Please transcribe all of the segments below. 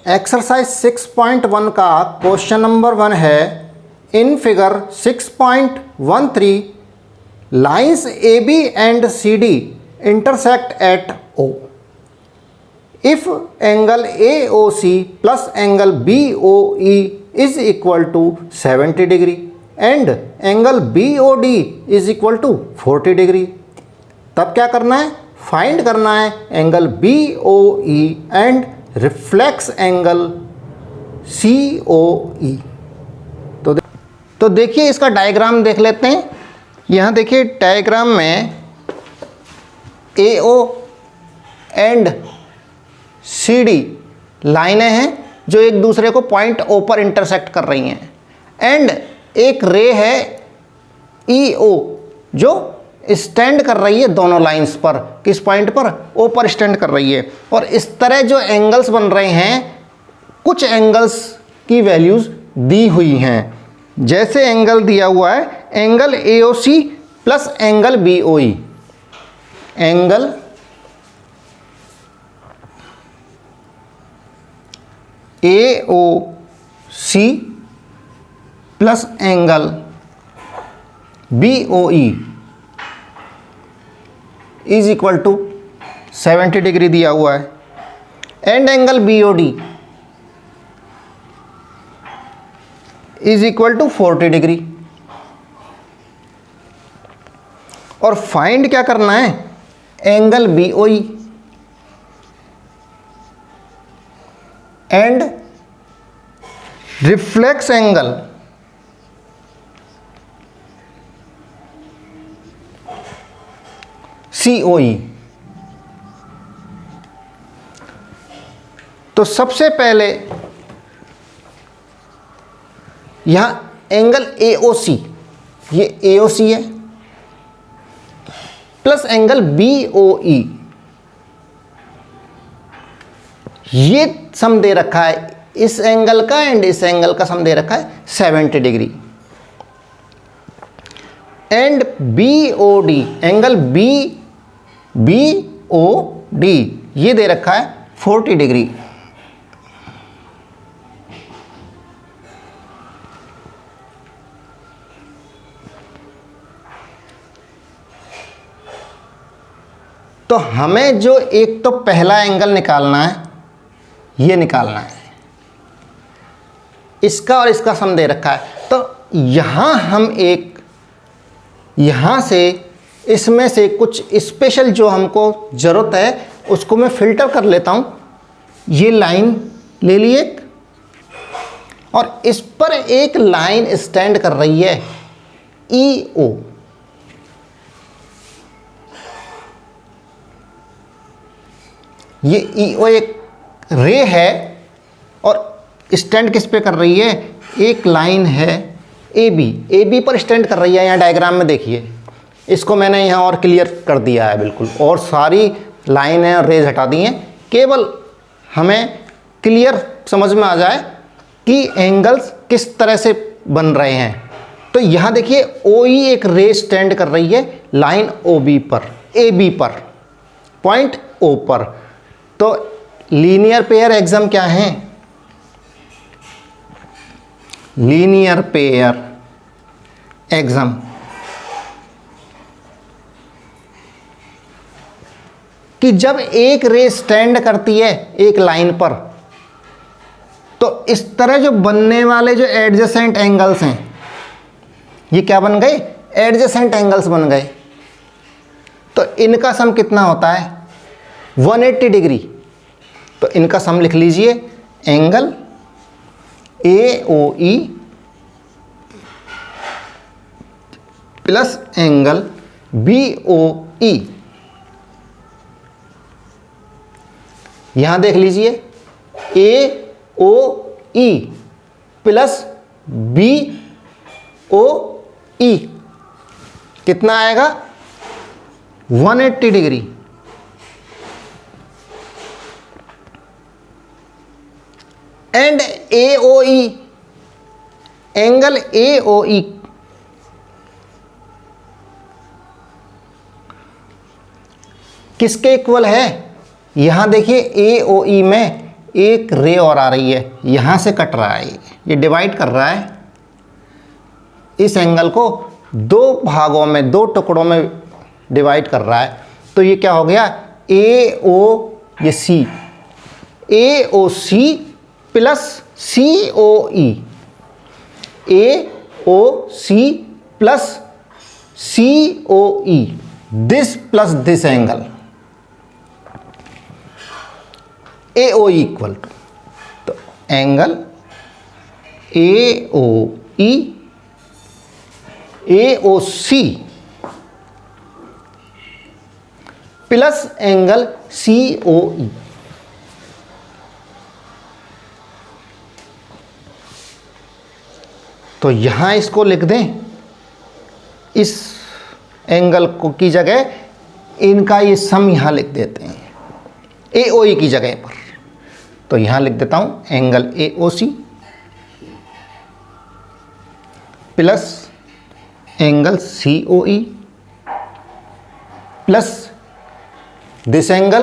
Exercise 6.1 का question number 1 है। In figure 6.13 lines A B and C D intersect at O. If angle A O C plus angle B O E is equal to 70 degree and angle B O D is equal to 40 degree, तब क्या करना है? Find करना है angle B O E and reflex angle C O E. तो देखिए इसका diagram देख लेते हैं। यहाँ देखिए डायग्राम में ए ओ एंड सी डी लाइनें हैं जो एक दूसरे को पॉइंट ओ पर इंटरसेक्ट कर रही हैं, एंड एक रे है ई ओ जो स्टैंड कर रही है दोनों लाइंस पर। किस पॉइंट पर? ओ पर स्टैंड कर रही है। और इस तरह जो एंगल्स बन रहे हैं, कुछ एंगल्स की वैल्यूज दी हुई हैं। जैसे एंगल दिया हुआ है angle A O C plus angle B O E. Angle A O C plus angle B O E is equal to 70 degree दिया हुआ है, and angle B O D is equal to 40 degree. और find क्या करना है? Angle B O E and reflex angle C O E. तो सबसे पहले यहां एंगल ए ओ सी, ये ए ओ सी है, प्लस एंगल बी ओ ई, ये सम दे रखा है इस एंगल का एंड इस एंगल का सम दे रखा है 70 degree. And B O D, angle B O D ये दे रखा है 40 डिग्री। तो हमें जो एक तो पहला एंगल निकालना है, ये निकालना है, इसका और इसका सम दे रखा है। तो यहां हम एक यहां से इसमें से कुछ स्पेशल जो हमको ज़रूरत है उसको मैं फिल्टर कर लेता हूं। ये लाइन ले ली एक, और इस पर एक लाइन स्टैंड कर रही है ई ओ। ये ई ओ एक रे है और स्टैंड किस पे कर रही है? एक लाइन है ए बी पर स्टैंड कर रही है। यहाँ डायग्राम में देखिए, इसको मैंने यहाँ और क्लियर कर दिया है बिल्कुल, और सारी लाइनें और रेज हटा दी हैं। केवल हमें क्लियर समझ में आ जाए कि एंगल्स किस तरह से बन रहे हैं। तो यहाँ देखिए ओ ई एक रे स्टैंड कर रही है लाइन ओ बी पर, ए बी पर, पॉइंट ओ पर। तो लीनियर पेयर एग्जाम क्या है? लीनियर पेयर एग्जाम कि जब एक रे स्टैंड करती है एक लाइन पर, तो इस तरह जो बनने वाले जो एडजेसेंट एंगल्स हैं, ये क्या बन गए? एडजेसेंट एंगल्स बन गए। तो इनका सम कितना होता है? 180 डिग्री। तो इनका सम लिख लीजिए, angle A O E plus angle B O E. यहां देख लीजिए, ए O E plus B O ई कितना आएगा? 180 degree. And A O E, angle A O E किसके इक्वल है? यहां देखिए ए ओ ई में एक रे और आ रही है, यहाँ से कट रहा है, ये डिवाइड कर रहा है इस एंगल को दो भागों में, दो टुकड़ों में डिवाइड कर रहा है। तो ये क्या हो गया, ए ओ, ये C, A O C plus C O E, A O C plus C O E, this plus this angle, A O equal to, तो angle A O E, A O C plus angle C O E. तो यहां इसको लिख दें, इस angle को की जगह इनका ये सम यहां लिख देते हैं ए ओ ई की जगह पर। तो यहां लिख देता हूं angle A O C plus angle C O E plus this angle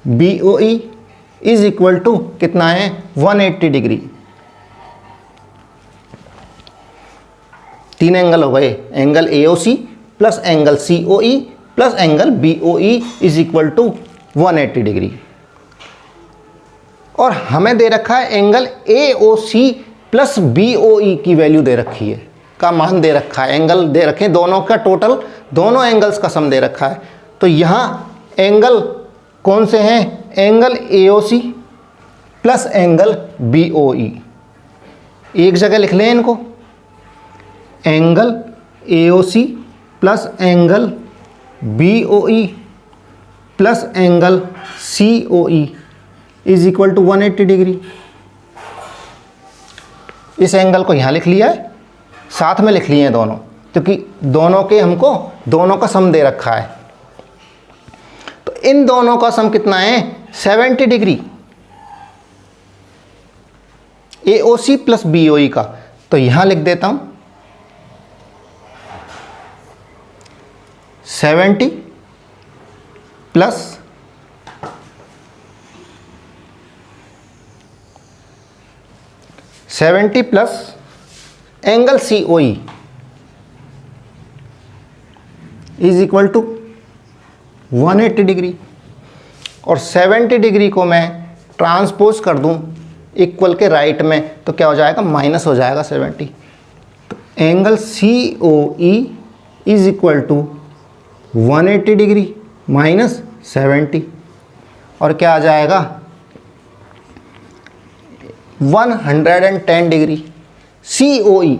B O E is equal to कितना है, 180 डिग्री। तीन एंगल हो गए, angle A O C plus angle C O E plus angle B O E is equal to 180 degree. और हमें दे रखा है angle A O C plus B O E की वैल्यू दे रखी है, का मान दे रखा है, एंगल दे रखे, दोनों का टोटल, दोनों एंगल्स का सम दे रखा है। तो यहाँ एंगल कौन से हैं, angle A O C plus angle B O E, एक जगह लिख लें इनको, angle A O C plus angle B O E plus angle C O E is equal to 180 degree. इस एंगल को यहाँ लिख लिया है, साथ में लिख लिए हैं दोनों, क्योंकि दोनों के हमको दोनों का सम दे रखा है। तो इन दोनों का सम कितना है, 70 degree, A O C plus B O E का। तो यहां लिख देता हूं 70 plus 70 plus angle C O E is equal to 180 degree. और 70 डिग्री को मैं ट्रांसपोज कर दूं इक्वल के राइट में, तो क्या हो जाएगा, माइनस हो जाएगा 70। तो angle C O E is equal to 180 degree minus 70, और क्या आ जाएगा 110 डिग्री। सी ओ ई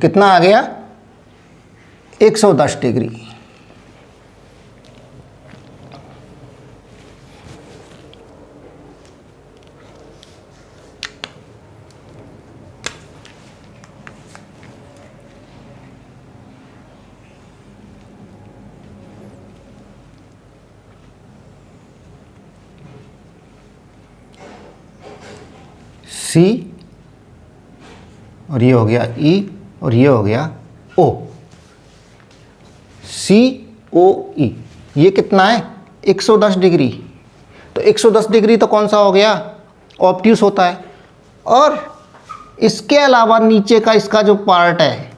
कितना आ गया, 110 डिग्री। सी और ये हो गया ई और ये हो गया ओ, सी ओ ई, ये कितना है 110 डिग्री। तो 110 डिग्री तो कौन सा हो गया, ऑब्ट्यूस होता है। और इसके अलावा नीचे का इसका जो पार्ट है,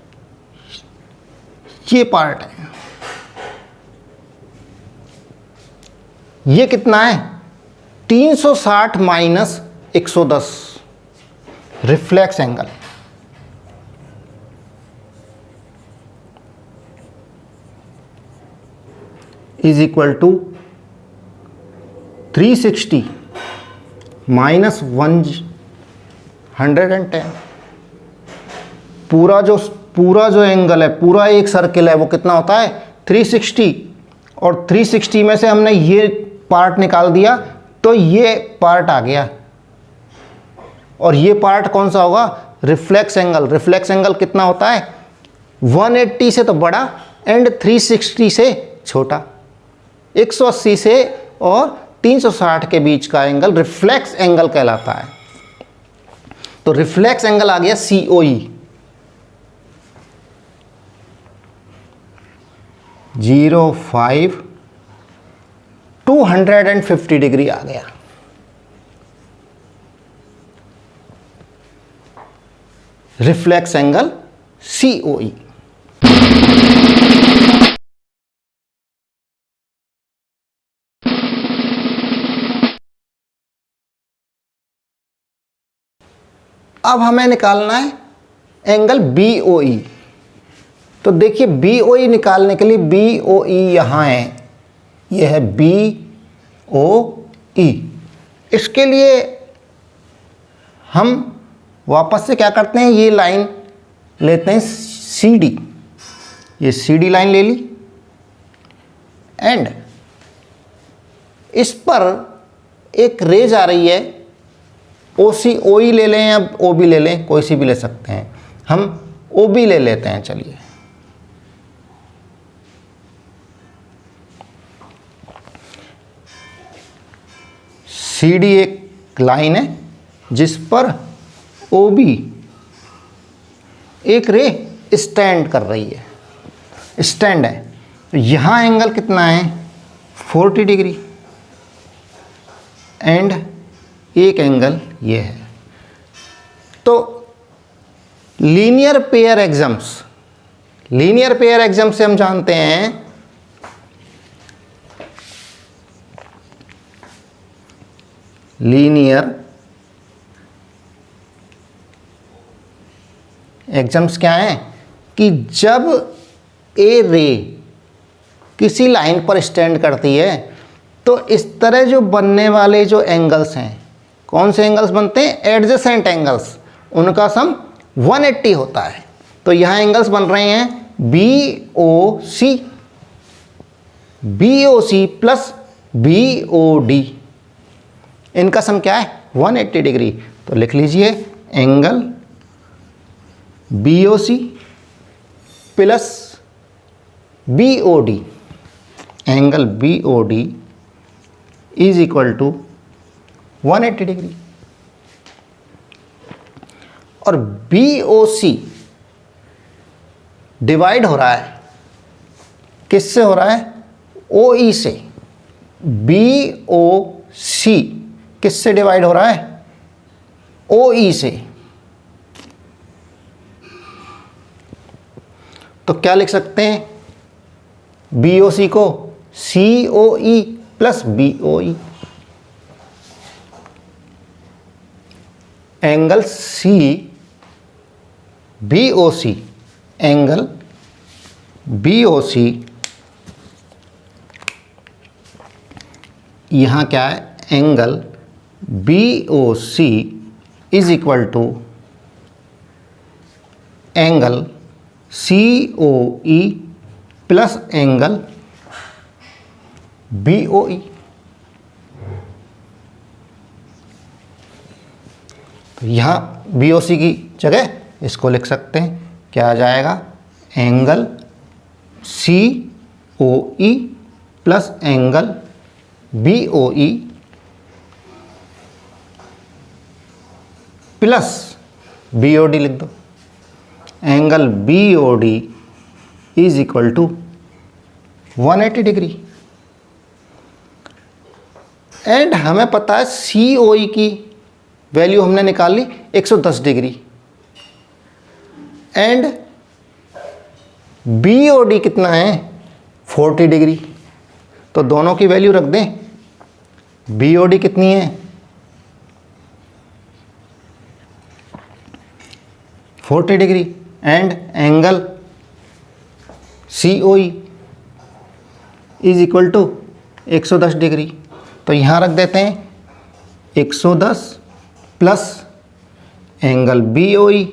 ये पार्ट है, ये कितना है 360 minus 110, reflex angle. Is equal to 360 minus 110। पूरा जो एंगल है, पूरा एक सर्किल है, वो कितना होता है 360, और 360 में से हमने ये पार्ट निकाल दिया तो ये पार्ट आ गया, और ये पार्ट कौन सा होगा, रिफ्लेक्स एंगल। रिफ्लेक्स एंगल कितना होता है 180 से तो बड़ा एंड 360 से छोटा। 180 से और 360 के बीच का एंगल रिफ्लेक्स एंगल कहलाता है। तो रिफ्लेक्स एंगल आ गया COE। 05 250 डिग्री आ गया। Reflex angle COE। अब हमें निकालना है एंगल BOE। तो देखिए BOE निकालने के लिए BOE यहाँ है, यह है BOE। इसके लिए हम वापस से क्या करते हैं, ये लाइन लेते हैं CD, ये CD लाइन ले ली एंड इस पर एक रेज आ रही है OE ले लें या OB ले लें, कोई सी भी ले सकते हैं। हम OB ले लेते हैं, चलिए। CD एक लाइन है जिस पर OB एक रे स्टैंड कर रही है, स्टैंड है। तो यहाँ एंगल कितना है 40 डिग्री एंड एक एंगल ये है। तो लीनियर पेयर एग्जाम्स से हम जानते हैं लीनियर एग्जाम्स क्या है कि जब ए रे किसी लाइन पर स्टैंड करती है तो इस तरह जो बनने वाले जो एंगल्स हैं, कौन से एंगल्स बनते हैं, एडजेसेंट एंगल्स, उनका सम 180 होता है। तो यहाँ एंगल्स बन रहे हैं BOC प्लस BOD, इनका सम क्या है 180 डिग्री। तो लिख लीजिए angle BOC plus BOD, angle BOD is equal to 180 degree. और BOC डिवाइड हो रहा है, किससे हो रहा है, OE से। BOC किससे डिवाइड हो रहा है, OE से। तो क्या लिख सकते हैं, BOC को COE plus BOE, angle BOC, angle BOC यहाँ क्या है, angle BOC is equal to angle COE plus angle BOE। तो यहाँ BOC की जगह इसको लिख सकते हैं, क्या आ जाएगा, angle COE plus angle BOE plus BOD लिख दो, angle BOD is equal to 180 degree. And हमें पता है COE की वैल्यू हमने निकाल ली 110 डिग्री एंड BOD कितना है 40 डिग्री। तो दोनों की वैल्यू रख दें, BOD कितनी है 40 degree and angle COE is equal to 110 degree. तो यहाँ रख देते हैं 110 plus angle BOE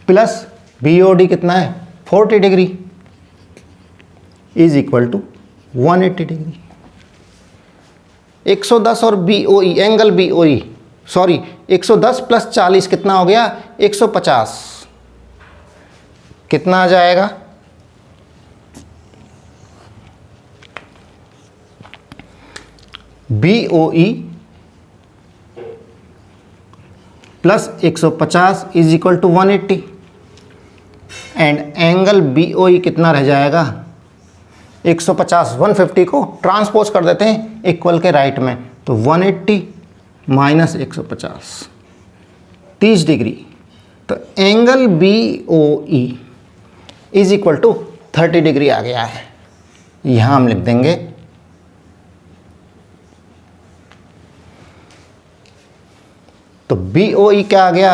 plus BOD कितना है 40 degree is equal to 180 degree. 110 और BOE, angle BOE sorry 110 plus 40 कितना हो गया 150, कितना आ जाएगा, BOE plus 150 is equal to 180 and angle BOE कितना रह जाएगा 150 150 को ट्रांसपोज कर देते हैं इक्वल के राइट में, तो 180 माइनस 150 30 डिग्री। तो angle B O E is equal to 30 degree आ गया है। यहाँ हम लिख देंगे तो बी ओ ई क्या आ गया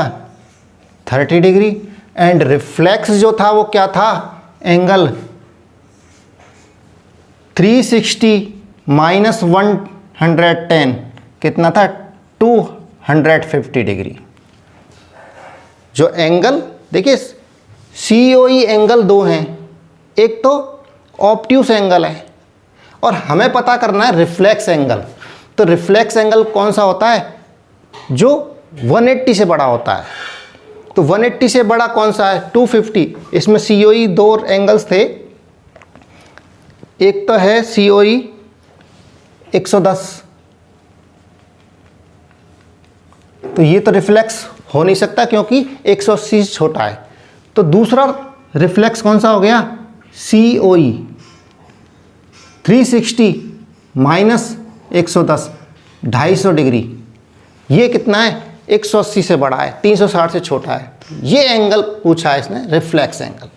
30 डिग्री, एंड रिफ्लेक्स जो था वो क्या था एंगल 360 माइनस 110 कितना था 250 डिग्री। जो एंगल देखिए सी ओ ई एंगल दो हैं, एक तो ऑब्ट्यूस एंगल है और हमें पता करना है रिफ्लेक्स एंगल। तो रिफ्लेक्स एंगल कौन सा होता है जो 180 से बड़ा होता है। तो 180 से बड़ा कौन सा है 250। इसमें सी ओ ई दो एंगल्स थे, एक तो है सी ओ ई 110, तो ये तो रिफ्लेक्स हो नहीं सकता क्योंकि 180 से छोटा है। तो दूसरा रिफ्लेक्स कौन सा हो गया सी ओ ई 360 माइनस 110 250 डिग्री। ये कितना है 180 से बड़ा है, 360 से छोटा है। ये एंगल पूछा है इसने रिफ्लेक्स एंगल।